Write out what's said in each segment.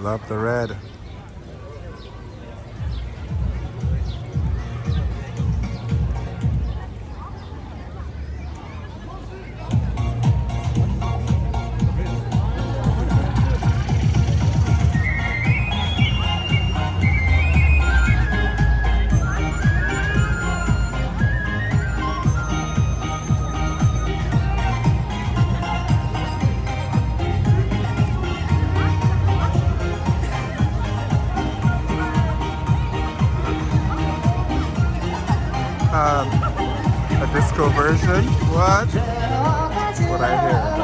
Love the red. A disco version? What? What I hear.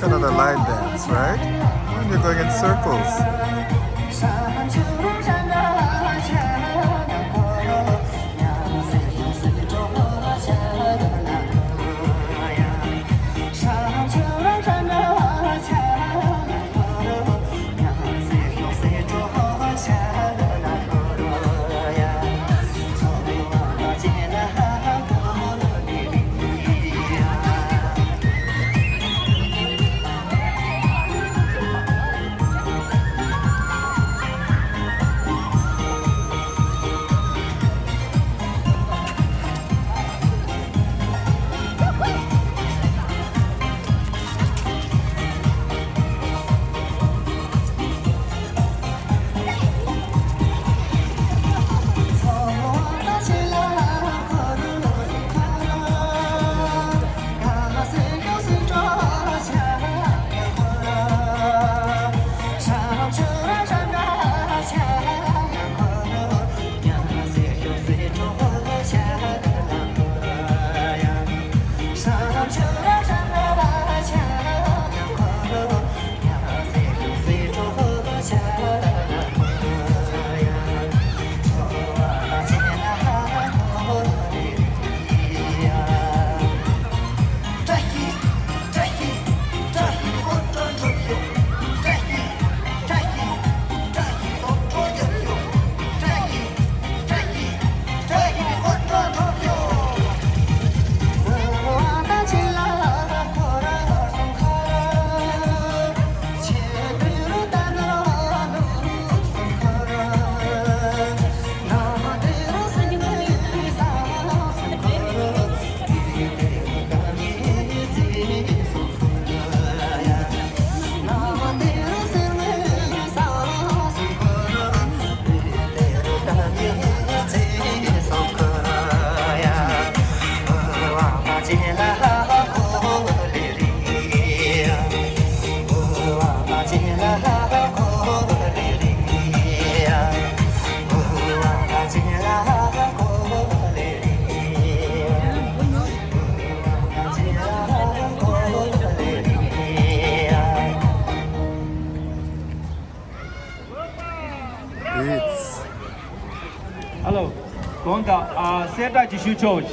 Another line dance, right? And you're going in circles. Hello, Gonga, Seta Jishu George.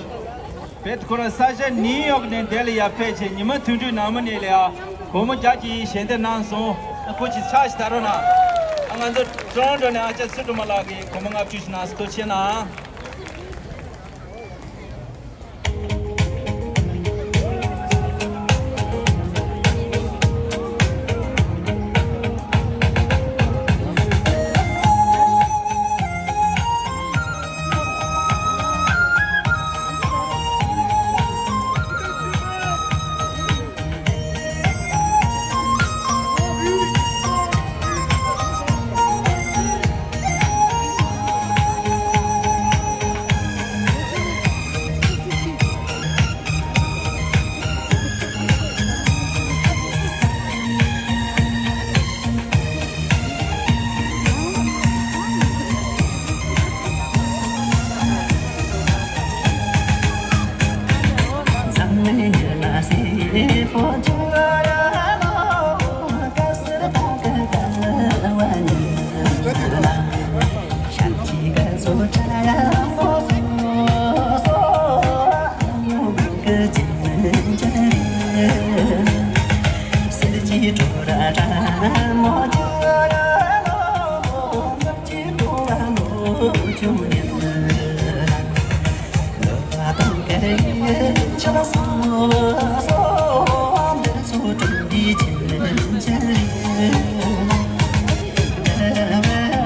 Petkora Saja New York and Delhi page, Nimatundu Namanelia, Homo Jaji, Shendananso, Coach Charge Tarona, and the Toronto Naja Sutumalagi, Komanga Krishna Stochena.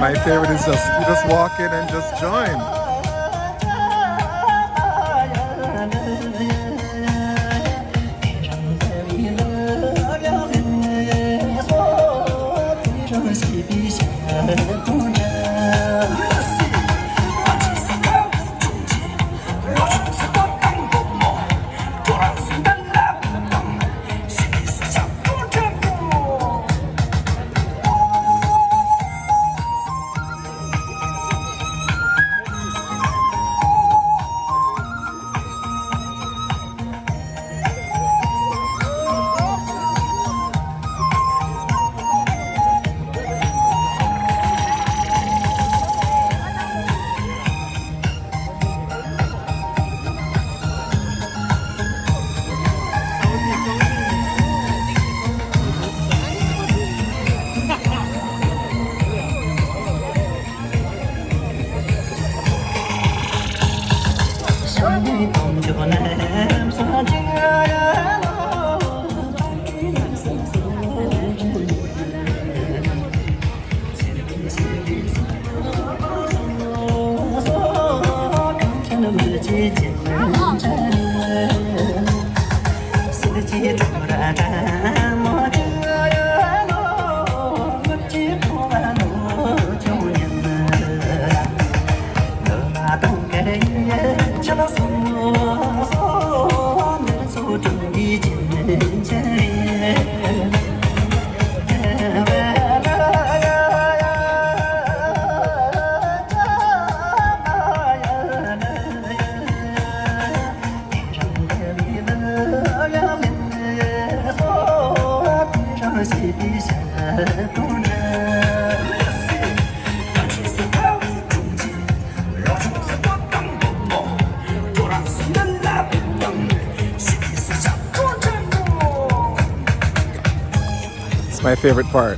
My favorite is just you just walk in and just join. It's my favorite part.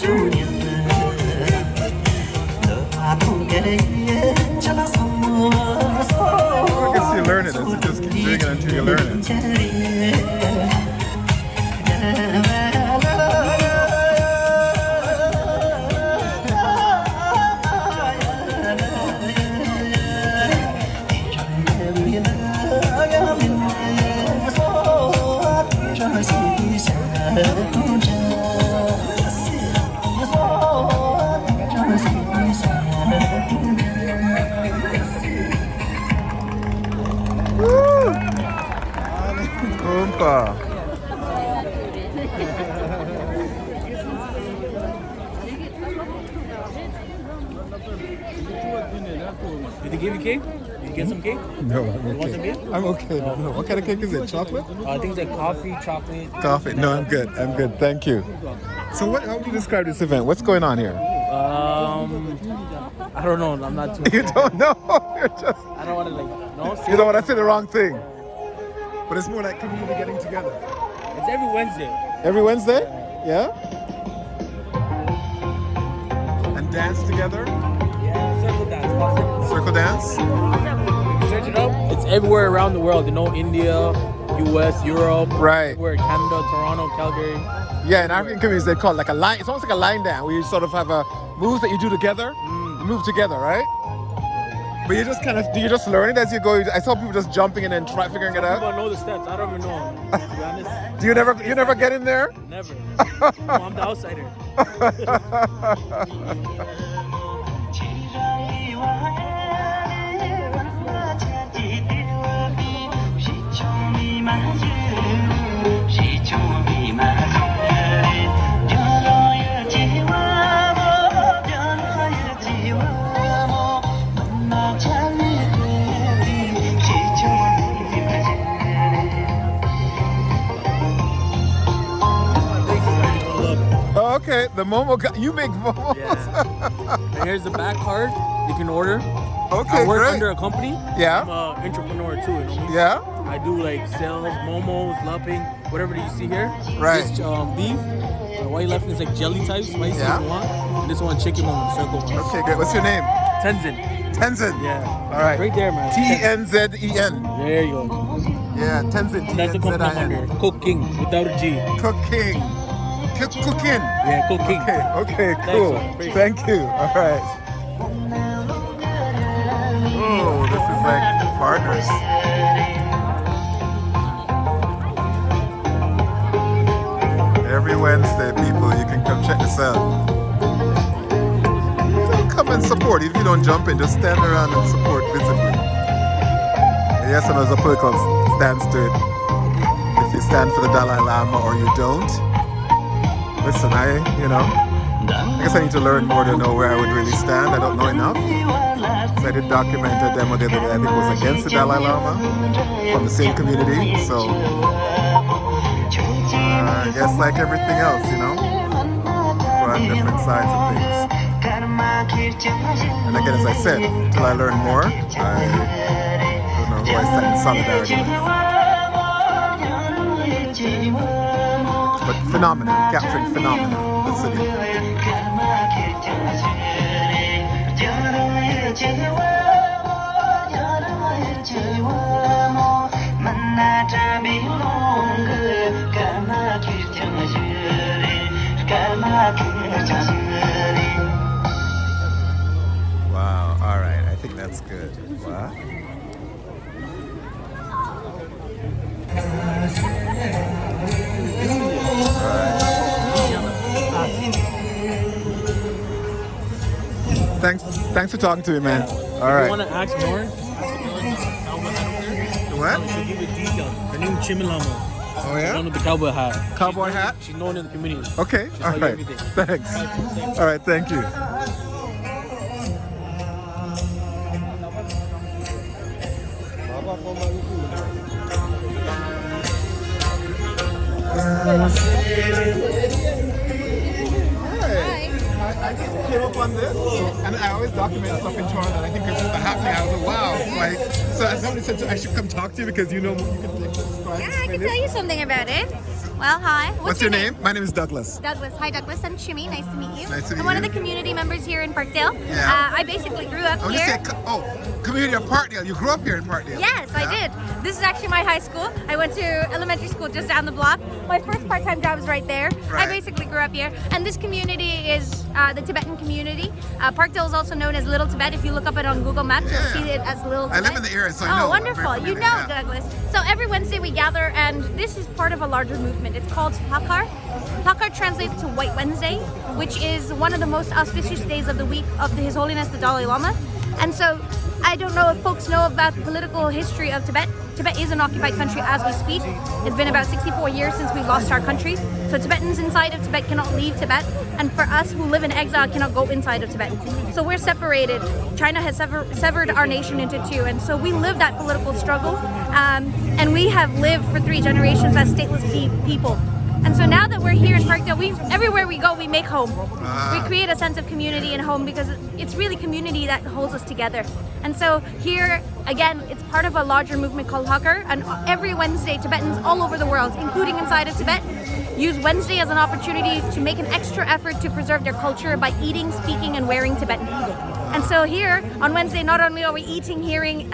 I guess you learn it. You just keep doing it until you learn it. Oompa. Did they give you cake? Did you get some cake? No, I'm want some okay. cake? I'm okay. No. What kind of cake is it? Chocolate? I think it's like coffee, chocolate. Coffee. No, I'm good. I'm good. Thank you. So how would you describe this event? What's going on here? I don't know. I'm not too. You don't know. You're just. I don't want to like. No. You don't want to say the wrong thing. But it's more like community getting together. It's every Wednesday. Every Wednesday? Yeah? And dance together? Yeah, circle dance. Awesome. Circle dance? Search it up. It's everywhere around the world. You know, India, U.S., Europe. Right. Everywhere. Canada, Toronto, Calgary. Yeah, in African communities they call it like a line. It's almost like a line dance where you sort of have a moves that you do together. You move together, right? But you just do you just learn it as you go? I saw people just jumping in and figuring it I out. don't know the steps. I don't even know them, to be honest. Do you never get in there? Never. No, I'm the outsider. Oh, okay, the Momo you make momos. Yeah. And here's the back card. You can order. Okay, I work great. under a company. Yeah. I'm an entrepreneur too. You know what I mean? Yeah. I do like sales, momos, lapping, whatever that you see here. Right. This beef, white left is like jelly type, spicy Yeah. if you want. And this one chicken one with the circle one. Okay, good. What's your name? Tenzin. Tenzin. Yeah. All right. Right there, man. T-N-Z-E-N. There you go. Yeah, Tenzin. That's the company I'm under. T-N-Z-I-N. Cooking without a G. Cooking. Cooking. Yeah, cooking. Okay, cool. man. Thank you. All right. Oh, this is like partners. Every Wednesday, people, you can come check this out. Come and support. If you don't jump in, just stand around and support visibly. Yes, I know there's a political stance to it. If you stand for the Dalai Lama or you don't. Listen, I guess I need to learn more to know where I would really stand. I don't know enough. So I did document a demo the other day, I think it was against the Dalai Lama from the same community. So I guess like everything else, we're on different sides of things. And again, as I said, until I learn more, I don't know who I stand in solidarity with. But phenomenon, capturing phenomena, the city. Wow, all right, I think that's good. Wow. Thanks for talking to me, man. All right. If you want to ask more, What? she'll give you details. Her name is Chimilamo. Oh She's known yeah. with the cowboy hat. Cowboy hat. She's known in the community. Okay. She'll All tell you right. everything. Thanks. All right. Thank you. I just came up on this, and I always document stuff in Toronto that I think is happening. I was like, wow, so somebody said I should come talk to you because you can take this. Yeah, I can tell you something about it. Well, hi. What's your name? My name is Douglas. Douglas. Hi, Douglas. I'm Shimmy. Nice to meet you. Nice to meet I'm one of you. the community members here in Parkdale. Yeah. I basically grew up When you here. say, community of Parkdale, you grew up here in Parkdale? Yes, I did. This is actually my high school. I went to elementary school just down the block. My first part-time job is right there. Right. I basically grew up here. And this community is the Tibetan community. Parkdale is also known as Little Tibet. If you look up it on Google Maps, Yeah. you'll see it as Little I Tibet. live in the area, so I Oh, know. wonderful. I'm very You familiar, know, yeah. Douglas. So every Wednesday we gather, and this is part of a larger movement. It's called Hakar. Hakar translates to White Wednesday, which is one of the most auspicious days of the week of His Holiness the Dalai Lama. And so I don't know if folks know about the political history of Tibet. Tibet is an occupied country as we speak. It's been about 64 years since we lost our country. So Tibetans inside of Tibet cannot leave Tibet. And for us who live in exile cannot go inside of Tibet. So we're separated. China has severed our nation into two. And so we live that political struggle. And we have lived for 3 generations as stateless people. And so now that we're here in Parkdale, everywhere we go, we make home. We create a sense of community and home because it's really community that holds us together. And so here, again, it's part of a larger movement called Hakar. And every Wednesday, Tibetans all over the world, including inside of Tibet, use Wednesday as an opportunity to make an extra effort to preserve their culture by eating, speaking, and wearing Tibetan. And so here on Wednesday, not only are we eating, hearing,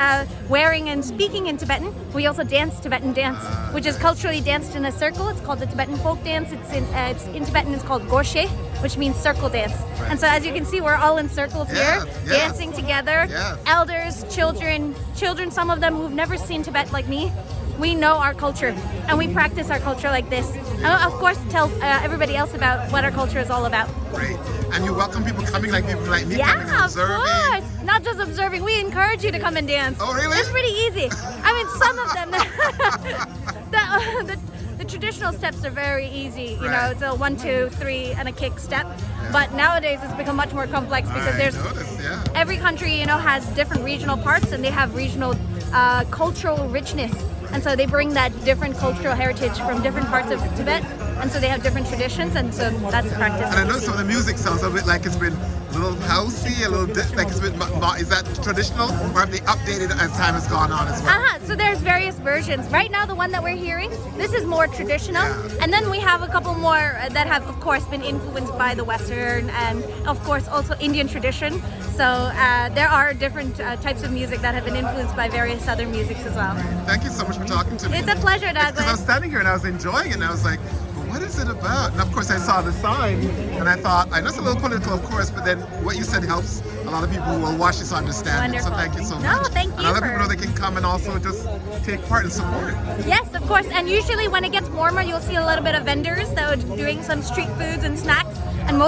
wearing, and speaking in Tibetan, we also dance Tibetan dance, which is culturally danced in a circle. It's called the Tibetan folk dance. It's in Tibetan. It's called goshe, which means circle dance. And so as you can see, we're all in circles here, dancing together. Yes. Elders, children, some of them who've never seen Tibet like me. We know our culture and we practice our culture like this. And of course tell everybody else about what our culture is all about. Great. And you welcome people coming like me coming and Yeah, of observing. course. Not just observing, we encourage you to come and dance. Oh, really? It's pretty easy. I mean, some of them, the traditional steps are very easy. You know, Right. it's a 1, 2, 3, and a kick step. But nowadays it's become much more complex because there's noticed, yeah. every country, has different regional parts and they have regional cultural richness. And so they bring that different cultural heritage from different parts of Tibet. And so they have different traditions, and so that's practice. And I know some of the music sounds a bit like it's been a little housey, a little like it's been. Is that traditional, or have they updated as time has gone on as well? So there's various versions. Right now, the one that we're hearing, this is more traditional. Yeah. And then we have a couple more that have, of course, been influenced by the Western and, of course, also Indian tradition. So there are different types of music that have been influenced by various other musics as well. Thank you so much for talking to me. It's a pleasure, Because I was Douglas. standing here and I was enjoying it, and I was like, well, what is it about? And of course, I saw the sign, and I thought, I know it's a little political, of course, but then what you said helps a lot of people who will watch this understand it. So Wonderful. thank you so No, much. thank And you a lot of for- people know they can come and also just take part and support. Yes, of course. And usually when it gets warmer, you'll see a little bit of vendors that are doing some street foods and snacks. And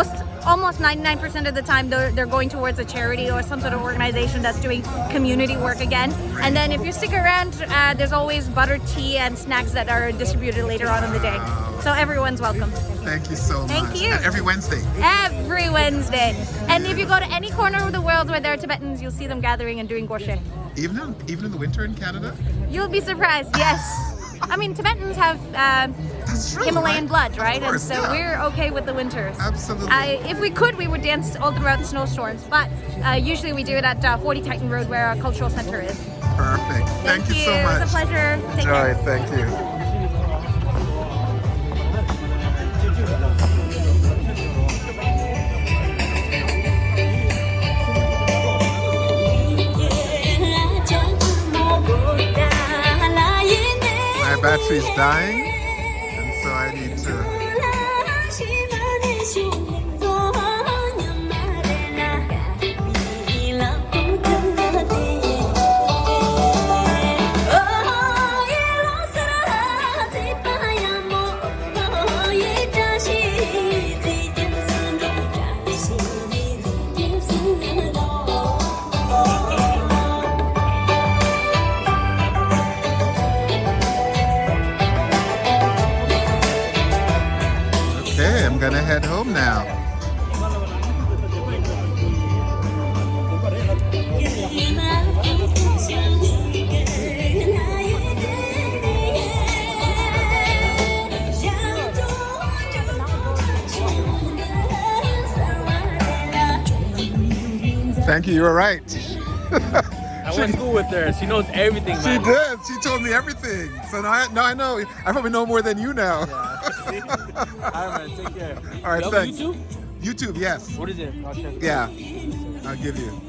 almost 99% of the time, they're going towards a charity or some sort of organization that's doing community work again. And then if you stick around, there's always buttered tea and snacks that are distributed later on in the day. So everyone's welcome. Thank you so much. Thank you. And every Wednesday. Every Wednesday. And if you go to any corner of the world where there are Tibetans, you'll see them gathering and doing goshe. Even in the winter in Canada? You'll be surprised, yes. I mean, Tibetans have That's true, Himalayan right? blood, Of right? course, And so yeah. we're okay with the winters. Absolutely. If we could, we would dance all throughout snowstorms, but usually we do it at 40 Titan Road where our cultural center is. Perfect. Thank you so much. It was a pleasure. Take care. Enjoy. Thank you. My battery's dying, and so I need to. Okay, I'm gonna head home now. Thank you, you were right. I went to school with her. She knows everything, She man. did. She told me everything. So now I know. I probably know more than you now. See? All right, man. Take care. All right, You have thanks. YouTube? YouTube, yes. What is it? I'll check. Yeah, I'll give you.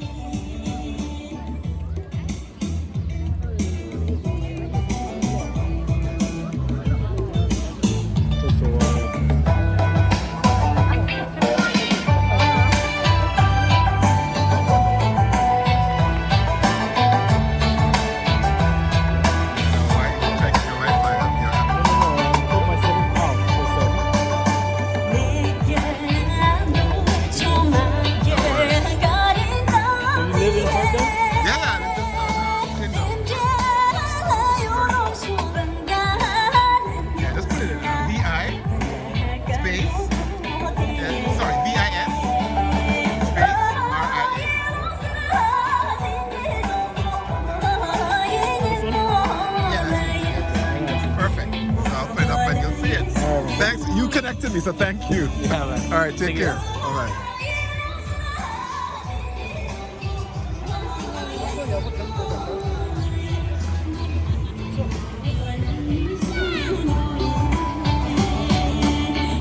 Thanks. You connected me, so thank you. Yeah, man. All right, take care. All right.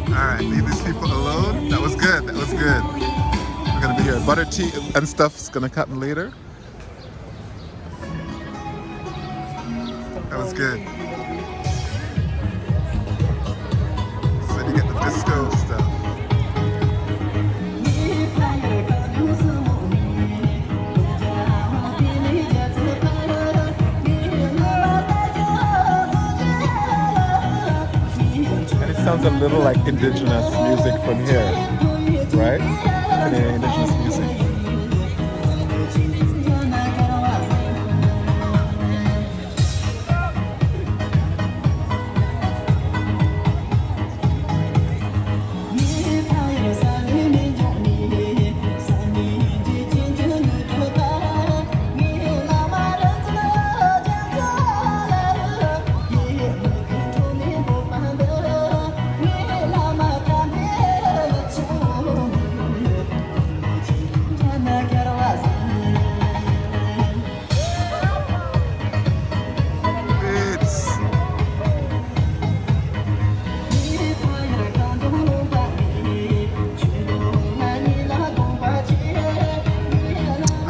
All right, leave these people alone. That was good. That was good. We're gonna be here. Butter tea and stuff's gonna happen later. That was good. So you get the disco stuff. And it sounds a little like indigenous music from here, right? Canadian indigenous music.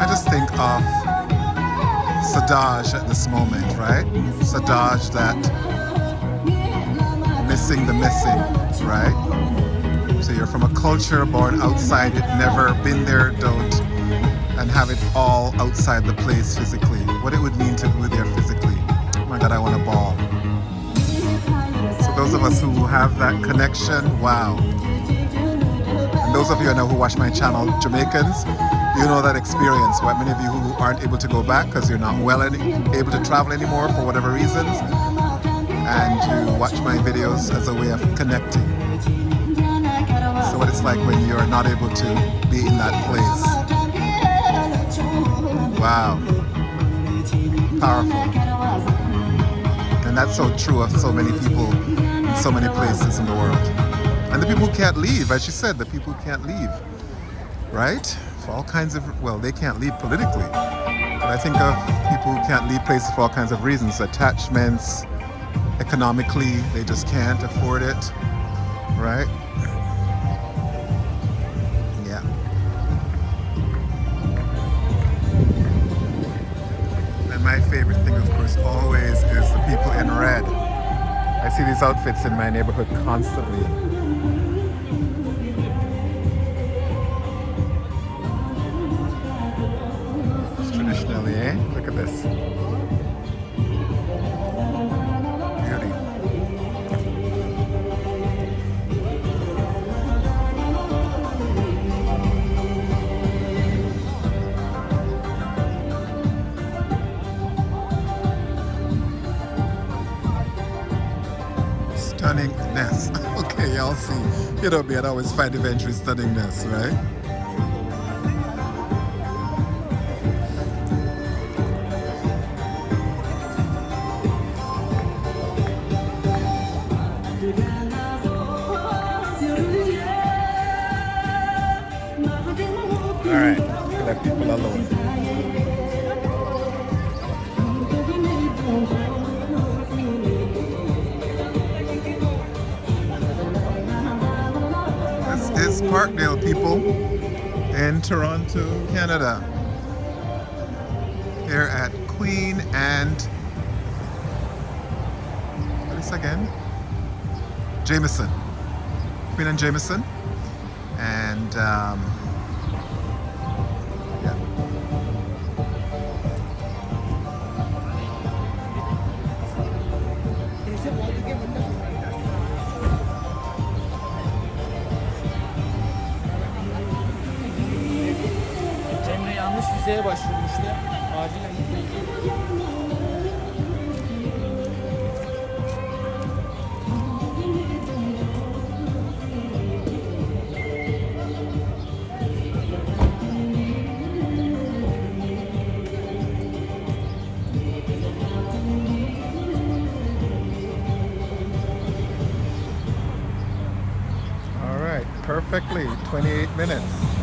I just think of Sadaj at this moment, right? Sadaj, that missing the missing, right? So you're from a culture born outside it, never been there, don't, and have it all outside the place physically. What it would mean to be there physically. Oh my God, I want a ball. So those of us who have that connection, wow. And those of you I know who watch my channel, Jamaicans, you know that experience. What many of you who aren't able to go back because you're not well able to travel anymore for whatever reasons, and you watch my videos as a way of connecting. So what it's like when you're not able to be in that place. Wow. Powerful. And that's so true of so many people in so many places in the world. And the people who can't leave, as you said, the people who can't leave, right? For all kinds of, well, they can't leave politically. But I think of people who can't leave places for all kinds of reasons, attachments, economically, they just can't afford it, right? Yeah. And my favorite thing, of course, always is the people in red. I see these outfits in my neighborhood constantly. Traditionally, eh? Look at this. Beauty. Stunningness. Okay, y'all see. You know me, I'd always find eventually stunningness, right? Alright, let people alone. West Parkdale people in Toronto, Canada. Here at Queen and what is this again? Jameson. Queen and Jameson. And yeah. Cemre yanlış vizeye başvurmuştu. Acilen gitmeyi. All right, perfectly 28 minutes.